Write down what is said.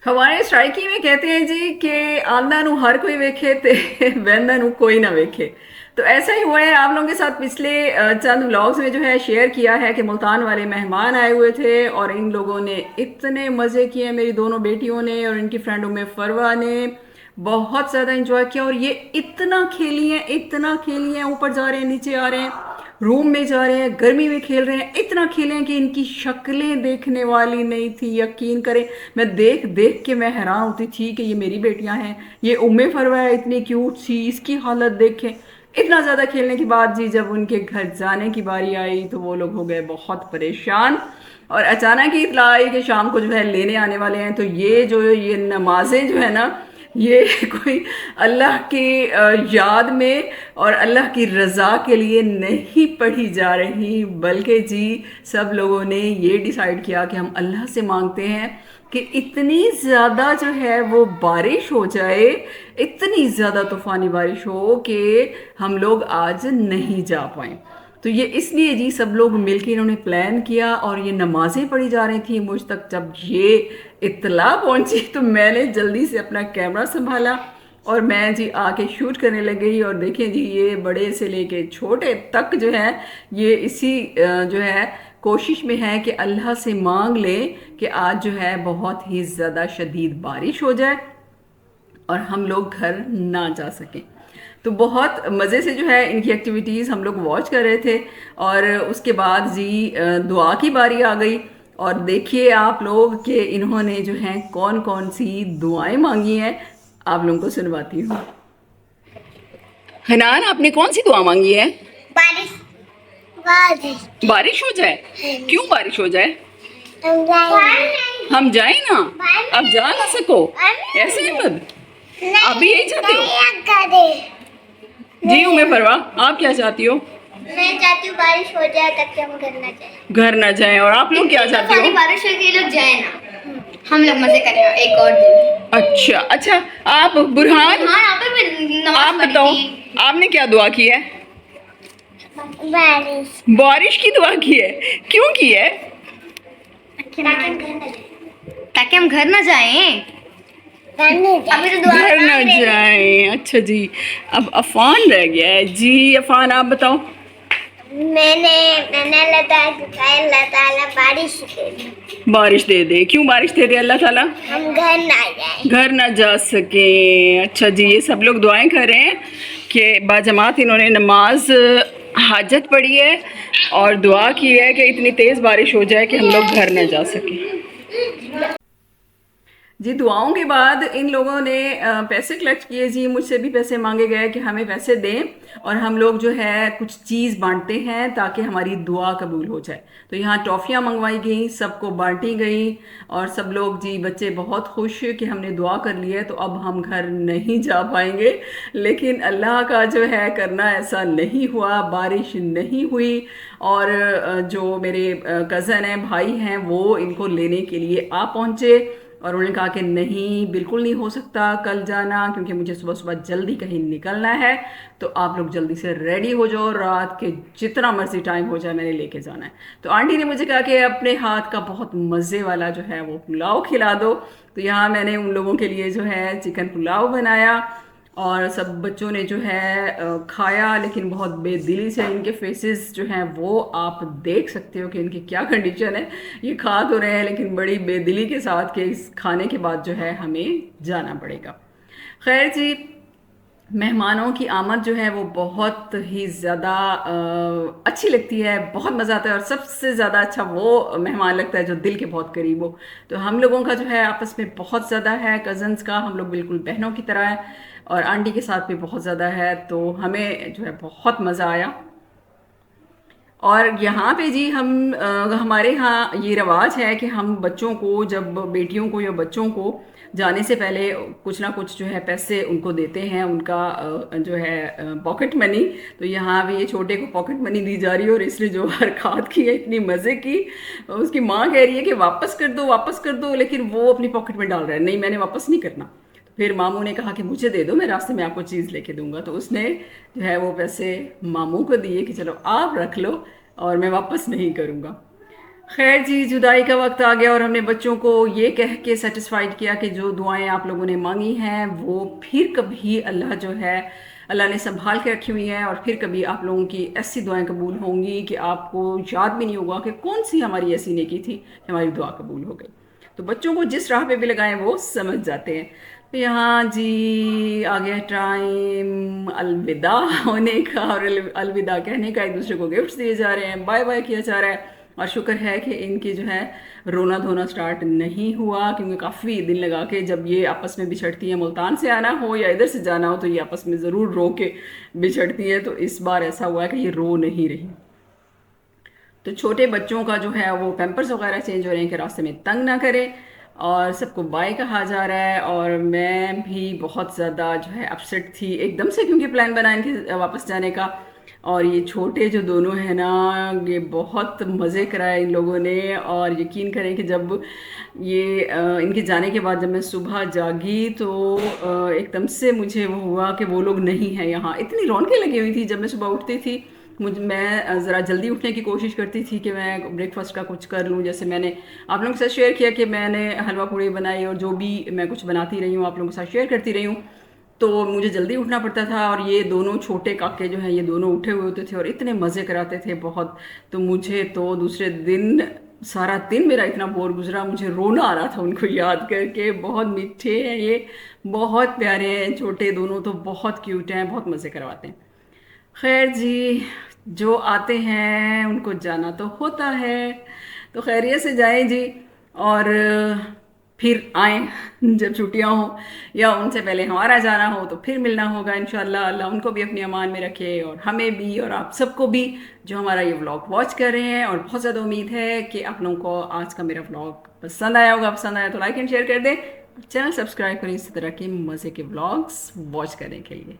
हमारे स्ट्राइकी में कहते हैं जी कि आंदा नू हर कोई वेखे ते वेंदा नू कोई ना वेखे। तो ऐसा ही हुआ है। आप लोगों के साथ पिछले चंद व्लॉग्स में जो है शेयर किया है कि मुल्तान वाले मेहमान आए हुए थे और इन लोगों ने इतने मज़े किए, मेरी दोनों बेटियों ने और इनकी फ्रेंड उम्मे फरवा ने बहुत ज़्यादा इंजॉय किया। और ये इतना खेली हैं, ऊपर जा रहे हैं, नीचे आ रहे हैं, रूम में जा रहे हैं, गर्मी में खेल रहे हैं, इतना खेले हैं कि इनकी शक्लें देखने वाली नहीं थी। यकीन करें, मैं देख देख के मैं हैरान होती थी कि ये मेरी बेटियां हैं। ये उम्मे फरवा है, इतनी क्यूट सी, इसकी हालत देखें। इतना ज़्यादा खेलने के बाद जी जब उनके घर जाने की बारी आई तो वो लोग हो गए बहुत परेशान। और अचानक ही इतला आई कि शाम को जो है लेने आने वाले हैं। तो ये नमाजें जो है ना, ये कोई अल्लाह की याद में और अल्लाह की रज़ा के लिए नहीं पढ़ी जा रही, बल्कि जी सब लोगों ने ये डिसाइड किया कि हम अल्लाह से मांगते हैं कि इतनी ज़्यादा जो है वो बारिश हो जाए, इतनी ज़्यादा तूफ़ानी बारिश हो कि हम लोग आज नहीं जा पाएँ। तो ये इसलिए जी सब लोग मिलकर इन्होंने प्लान किया और ये नमाज़ें पढ़ी जा रही थी। मुझ तक जब ये इत्तला पहुंची तो मैंने जल्दी से अपना कैमरा संभाला और मैं जी आके शूट करने लग गई। और देखें जी ये बड़े से लेके छोटे तक जो है ये इसी जो है कोशिश में है कि अल्लाह से मांग लें कि आज जो है बहुत ही ज़्यादा शदीद बारिश हो जाए और हम लोग घर ना जा सकें। तो बहुत मज़े से जो है इनकी एक्टिविटीज़ हम लोग वॉच कर रहे थे। और उसके बाद जी दुआ की बारी आ गई। और देखिए आप लोग कि इन्होंने जो है कौन कौन सी दुआएं मांगी हैं, आप लोगों को सुनवाती हूँ। हनान, आपने कौन सी दुआ मांगी है? बारिश बारिश बारिश हो जाए। क्यों बारिश हो जाए? हम जाएंगे। हम जाए ना? अब जा ना सको ऐसे मत, आप भी यही चाहते हो? जी उम्मे फरवा, आप क्या चाहती हो? मैं चाहती हूँ बारिश हो जाए ताकि हम घर ना जाए। घर ना जाए। और आप लोग क्या चाहती हो? बारिश हो लोग जाए ना, हम लोग मजे करें एक और दिन। अच्छा अच्छा, आप बुरहान, हाँ यहाँ पे भी नमाज आप पढ़ी बताओ थी। आपने क्या दुआ की है? बारिश बारिश की दुआ की है। क्यों की है? ताकि हम घर ना जाएं। अभी तो दुआ घर ना मांग रहे हैं। जाए। अच्छा जी, अब अफान रह गया है जी। अफान आप बताओ। मैंने अल्लाह ताला बारिश दे दे। बारिश दे दे। क्यों बारिश दे दे अल्लाह ताला? हम घर ना जाए। घर ना जा सके। अच्छा जी, ये सब लोग दुआएं कर रहे हैं कि बाजमात इन्होंने नमाज हाजत पढ़ी है और दुआ की है कि इतनी तेज़ बारिश हो जाए कि हम लोग घर ना जा सकें। जी दुआओं के बाद इन लोगों ने पैसे कलेक्ट किए जी। मुझसे भी पैसे मांगे गए कि हमें पैसे दें और हम लोग जो है कुछ चीज़ बांटते हैं ताकि हमारी दुआ कबूल हो जाए। तो यहाँ टॉफ़ियाँ मंगवाई गई, सबको बांटी गई और सब लोग जी बच्चे बहुत खुश कि हमने दुआ कर ली है तो अब हम घर नहीं जा पाएंगे। लेकिन अल्लाह का जो है करना ऐसा नहीं हुआ, बारिश नहीं हुई। और जो मेरे कज़न हैं, भाई हैं, वो इनको लेने के लिए आ पहुँचे और उन्होंने कहा कि नहीं बिल्कुल नहीं हो सकता कल जाना, क्योंकि मुझे सुबह सुबह जल्दी कहीं निकलना है। तो आप लोग जल्दी से रेडी हो जाओ, रात के जितना मर्जी टाइम हो जाए मैंने लेके जाना है। तो आंटी ने मुझे कहा कि अपने हाथ का बहुत मज़े वाला जो है वो पुलाव खिला दो। तो यहाँ मैंने उन लोगों के लिए जो है चिकन पुलाव बनाया और सब बच्चों ने जो है खाया, लेकिन बहुत बेदिली से इनके फेसेस जो हैं वो आप देख सकते हो कि इनकी क्या कंडीशन है। ये खा तो रहे हैं लेकिन बड़ी बेदिली के साथ कि इस खाने के बाद जो है हमें जाना पड़ेगा। खैर जी, मेहमानों की आमद जो है वो बहुत ही ज़्यादा अच्छी लगती है, बहुत मज़ा आता है। और सबसे ज़्यादा अच्छा वो मेहमान लगता है जो दिल के बहुत करीब हो। तो हम लोगों का जो है आपस में बहुत ज़्यादा है, कज़न्स का, हम लोग बिल्कुल बहनों की तरह है और आंटी के साथ भी बहुत ज़्यादा है। तो हमें जो है बहुत मज़ा आया। और यहाँ पे जी हमारे यहाँ ये रवाज है कि हम बच्चों को, जब बेटियों को या बच्चों को जाने से पहले कुछ ना कुछ जो है पैसे उनको देते हैं, उनका जो है पॉकेट मनी। तो यहाँ भी ये छोटे को पॉकेट मनी दी जा रही है और इसने जो हरकत की है, इतनी मज़े की। उसकी माँ कह रही है कि वापस कर दो वापस कर दो, लेकिन वो अपनी पॉकेट में डाल रहा है, नहीं मैंने वापस नहीं करना। फिर मामू ने कहा कि मुझे दे दो, मैं रास्ते में आपको चीज़ लेके दूंगा। तो उसने जो है वो पैसे मामू को दिए कि चलो आप रख लो और मैं वापस नहीं करूँगा। खैर जी, जुदाई का वक्त आ गया और हमने बच्चों को ये कह के सेटिस्फाइड किया कि जो दुआएं आप लोगों ने मांगी हैं वो फिर कभी अल्लाह जो है, अल्लाह ने संभाल के रखी हुई हैं, और फिर कभी आप लोगों की ऐसी दुआएं कबूल होंगी कि आपको याद भी नहीं होगा कि कौन सी हमारी ऐसी नेकी थी कि हमारी दुआ कबूल हो गई। तो बच्चों को जिस राह पे भी लगाएं वो समझ जाते हैं। तो यहाँ जी आ गया टाइम अलविदा होने का और अलविदा कहने का। एक दूसरे को गिफ्ट्स दिए जा रहे हैं, बाय बाय किया जा रहा है। और शुक्र है कि इनकी जो है रोना धोना स्टार्ट नहीं हुआ, क्योंकि काफ़ी दिन लगा के जब ये आपस में बिछड़ती हैं, मुल्तान से आना हो या इधर से जाना हो, तो ये आपस में ज़रूर रो के बिछड़ती हैं। तो इस बार ऐसा हुआ है कि ये रो नहीं रही। तो छोटे बच्चों का जो है वो पैम्पर्स वगैरह चेंज हो रहे हैं कि रास्ते में तंग ना करें, और सबको बाय कहा जा रहा है। और मैं भी बहुत ज़्यादा जो है अपसेट थी एकदम से, क्योंकि प्लान बना इनके वापस जाने का। और ये छोटे जो दोनों हैं ना, ये बहुत मज़े कराए इन लोगों ने। और यकीन करें कि जब ये इनके जाने के बाद जब मैं सुबह जागी तो एकदम से मुझे वो हुआ कि वो लोग नहीं हैं यहाँ। इतनी रौनकें लगी हुई थी जब मैं सुबह उठती थी। मैं ज़रा जल्दी उठने की कोशिश करती थी कि मैं ब्रेकफास्ट का कुछ कर लूँ। जैसे मैंने आप लोगों के साथ शेयर किया कि मैंने हलवा पूड़ी बनाई, और जो भी मैं कुछ बनाती रही हूँ आप लोगों के साथ शेयर करती रही हूँ। तो मुझे जल्दी उठना पड़ता था, और ये दोनों छोटे काके जो हैं ये दोनों उठे हुए होते थे और इतने मज़े कराते थे बहुत। तो मुझे तो दूसरे दिन सारा दिन मेरा इतना बोर गुजरा, मुझे रोना आ रहा था उनको याद करके। बहुत मीठे हैं ये, बहुत प्यारे हैं छोटे दोनों, तो बहुत क्यूट हैं, बहुत मज़े करवाते हैं। खैर जी, जो आते हैं उनको जाना तो होता है, तो खैरियत से जाएं जी। और फिर आए जब छुट्टियां हो, या उनसे पहले हमारा जाना हो, तो फिर मिलना होगा इंशाल्लाह। अल्लाह उनको भी अपनी अमान में रखे, और हमें भी, और आप सबको भी जो हमारा ये व्लॉग वॉच कर रहे हैं। और बहुत ज़्यादा उम्मीद है कि आप लोगों को आज का मेरा व्लॉग पसंद आया होगा। पसंद आया तो लाइक एंड शेयर कर दें, चैनल सब्सक्राइब करें इसी तरह के मज़े के व्लॉग्स वॉच करने के लिए।